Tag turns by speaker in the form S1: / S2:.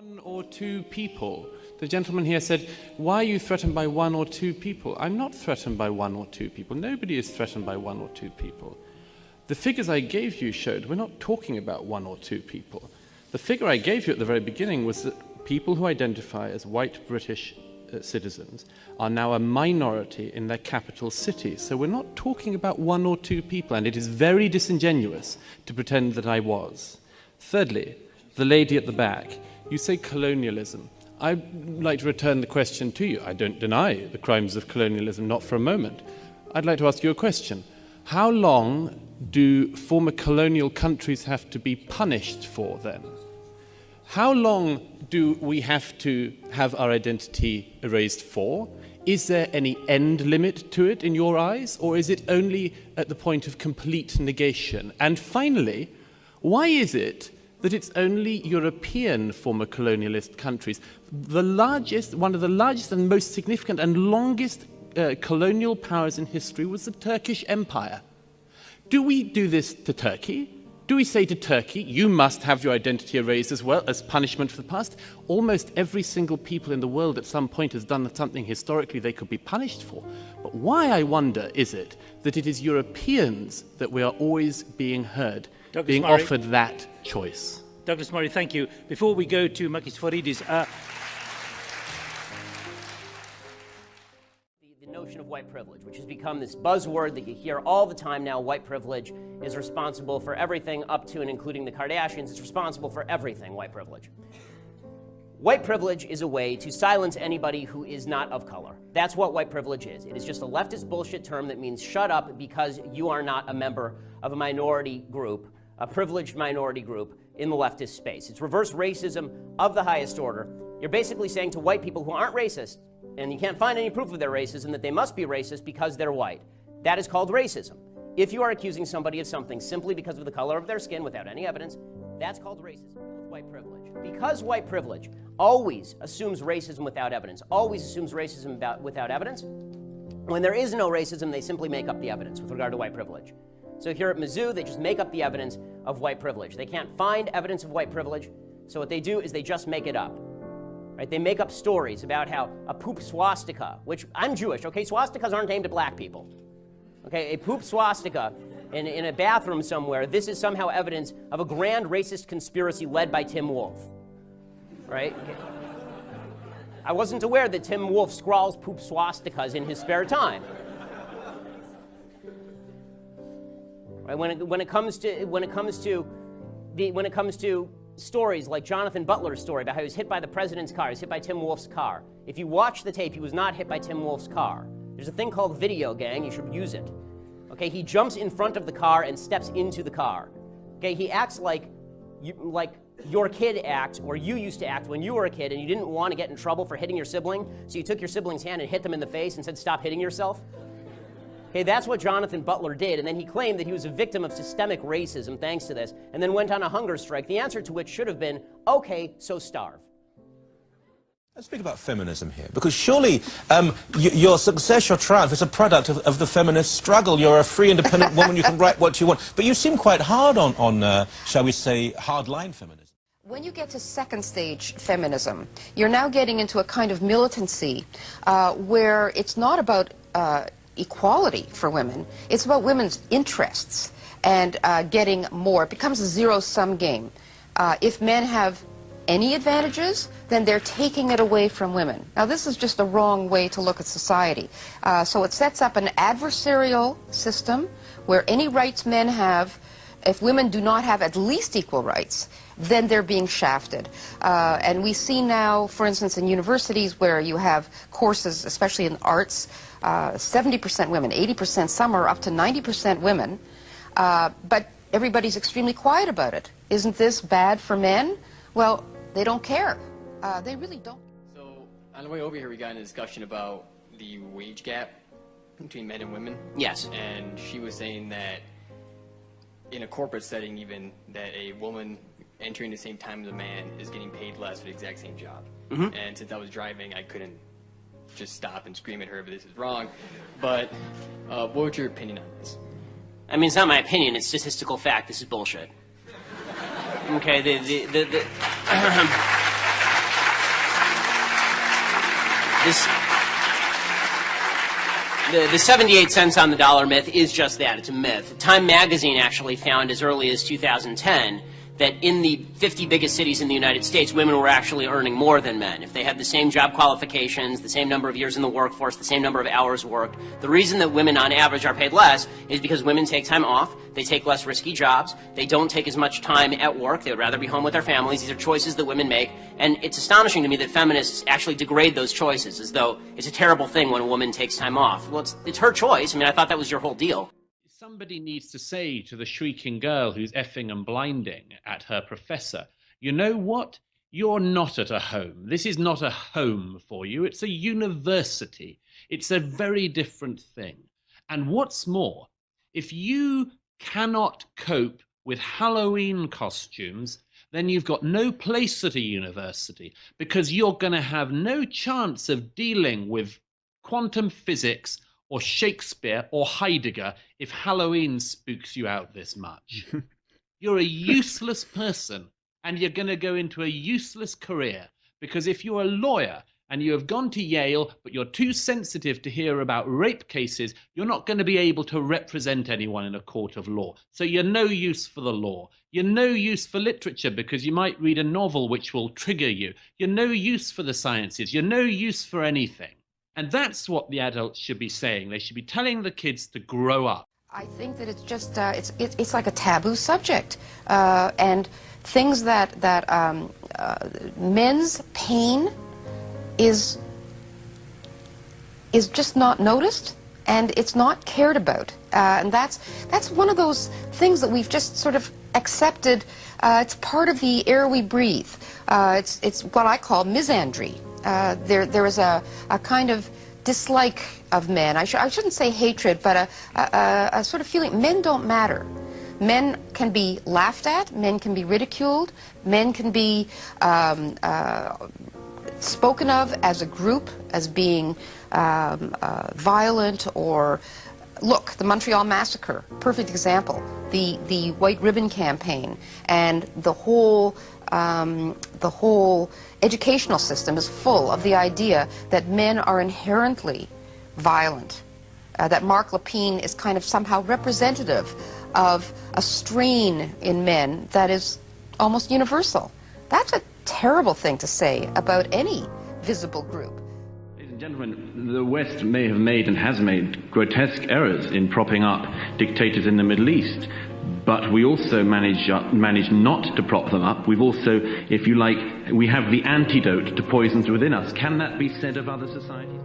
S1: one or two people. The gentleman here said, why are you threatened by one or two people? I'm not threatened by one or two people. Nobody is threatened by one or two people. The figures I gave you showed we're not talking about one or two people. The figure I gave you at the very beginning was that people who identify as white British citizens are now a minority in their capital cities. So we're not talking about one or two people, and it is very disingenuous to pretend that I was. Thirdly, the lady at the back, you say colonialism. I'd like to return the question to you. I don't deny the crimes of colonialism, not for a moment. I'd like to ask you a question. How long do former colonial countries have to be punished for then? How long do we have to have our identity erased for? Is there any end limit to it in your eyes, or is it only at the point of complete negation? And finally, why is it that it's only European former colonialist countries? One of the largest and most significant and longest colonial powers in history was the Turkish Empire. Do we do this to Turkey? Do we say to Turkey, you must have your identity erased as well as punishment for the past? Almost every single people in the world at some point has done something historically they could be punished for. But why, I wonder, is it that it is Europeans that we are always being heard, being offered that choice?
S2: Douglas Murray, thank you. Before we go to Makis Phoridis,
S3: the notion of white privilege, which has become this buzzword that you hear all the time now. White privilege is responsible for everything up to and including the Kardashians. It's responsible for everything, white privilege. White privilege is a way to silence anybody who is not of color. That's what white privilege is. It is just a leftist bullshit term that means shut up because you are not a member of a minority group, a privileged minority group in the leftist space. It's reverse racism of the highest order. You're basically saying to white people who aren't racist, and you can't find any proof of their racism, that they must be racist because they're white. That is called racism. If you are accusing somebody of something simply because of the color of their skin without any evidence, that's called racism with white privilege. Because white privilege always assumes racism without evidence, always assumes racism without evidence, when there is no racism, they simply make up the evidence with regard to white privilege. So here at Mizzou, they just make up the evidence of white privilege. They can't find evidence of white privilege, so what they do is they just make it up. Right? They make up stories about how a poop swastika, which I'm Jewish, okay? Swastikas aren't aimed at black people. Okay, a poop swastika in a bathroom somewhere, this is somehow evidence of a grand racist conspiracy led by Tim Wolf. Right? Okay. I wasn't aware that Tim Wolf scrawls poop swastikas in his spare time. Right? When it comes to stories like Jonathan Butler's story about how he was hit by the president's car, he was hit by Tim Wolf's car. If you watch the tape, he was not hit by Tim Wolf's car. There's a thing called video, gang. You should use it. Okay, he jumps in front of the car and steps into the car. Okay, he acts like your kid acts, or you used to act when you were a kid and you didn't want to get in trouble for hitting your sibling, so you took your sibling's hand and hit them in the face and said, stop hitting yourself. Okay, that's what Jonathan Butler did, and then he claimed that he was a victim of systemic racism thanks to this, and then went on a hunger strike, the answer to which should have been, okay, so starve.
S4: Let's speak about feminism here, because surely your success, your triumph, is a product of the feminist struggle. You're a free, independent woman, you can write what you want, but you seem quite hard on shall we say, hardline feminism.
S5: When you get to second stage feminism, you're now getting into a kind of militancy where it's not about equality for women, it's about women's interests and getting more. It becomes a zero-sum game. If men have any advantages, then they're taking it away from women. Now, this is just the wrong way to look at society. So it sets up an adversarial system where any rights men have, if women do not have at least equal rights, then they're being shafted. And we see now, for instance, in universities where you have courses, especially in arts, 70% women, 80%, some are up to 90% women, but everybody's extremely quiet about it. Isn't this bad for men? Well, they don't care. They really don't.
S6: So, on the way over here, we got in a discussion about the wage gap between men and women.
S3: Yes.
S6: And she was saying that in a corporate setting even, that a woman entering the same time as a man is getting paid less for the exact same job. Mm-hmm. And since I was driving, I couldn't just stop and scream at her, but this is wrong. But what was your opinion on this?
S3: I mean, it's not my opinion, it's statistical fact. This is bullshit. Okay, The 78 cents on the dollar myth is just that. It's a myth. Time magazine actually found as early as 2010 that in the 50 biggest cities in the United States, women were actually earning more than men. If they had the same job qualifications, the same number of years in the workforce, the same number of hours worked, the reason that women on average are paid less is because women take time off, they take less risky jobs, they don't take as much time at work, they would rather be home with their families. These are choices that women make, and it's astonishing to me that feminists actually degrade those choices as though it's a terrible thing when a woman takes time off. Well, it's her choice. I mean, I thought that was your whole deal.
S1: Somebody needs to say to the shrieking girl who's effing and blinding at her professor, you know what? You're not at a home. This is not a home for you. It's a university. It's a very different thing. And what's more, if you cannot cope with Halloween costumes, then you've got no place at a university, because you're going to have no chance of dealing with quantum physics or Shakespeare or Heidegger if Halloween spooks you out this much. You're a useless person, and you're going to go into a useless career, because if you're a lawyer and you have gone to Yale but you're too sensitive to hear about rape cases, you're not going to be able to represent anyone in a court of law. So you're no use for the law. You're no use for literature, because you might read a novel which will trigger you. You're no use for the sciences. You're no use for anything. And that's what the adults should be saying. They should be telling the kids to grow up.
S5: I think that it's just it's like a taboo subject, and things that men's pain is just not noticed, and it's not cared about, and that's one of those things that we've just sort of accepted. It's part of the air we breathe. It's what I call misandry. There is a kind of dislike of men. I shouldn't say hatred, but a sort of feeling men don't matter. Men can be laughed at, men can be ridiculed, men can be spoken of as a group, as being violent, or look, the Montreal Massacre, perfect example. The White Ribbon Campaign, and the whole educational system is full of the idea that men are inherently violent, that Marc Lépine is kind of somehow representative of a strain in men that is almost universal. That's a terrible thing to say about any visible group.
S1: Ladies and gentlemen, the West may have made and has made grotesque errors in propping up dictators in the Middle East. But we also manage not to prop them up. We've also, if you like, we have the antidote to poisons within us. Can that be said of other societies?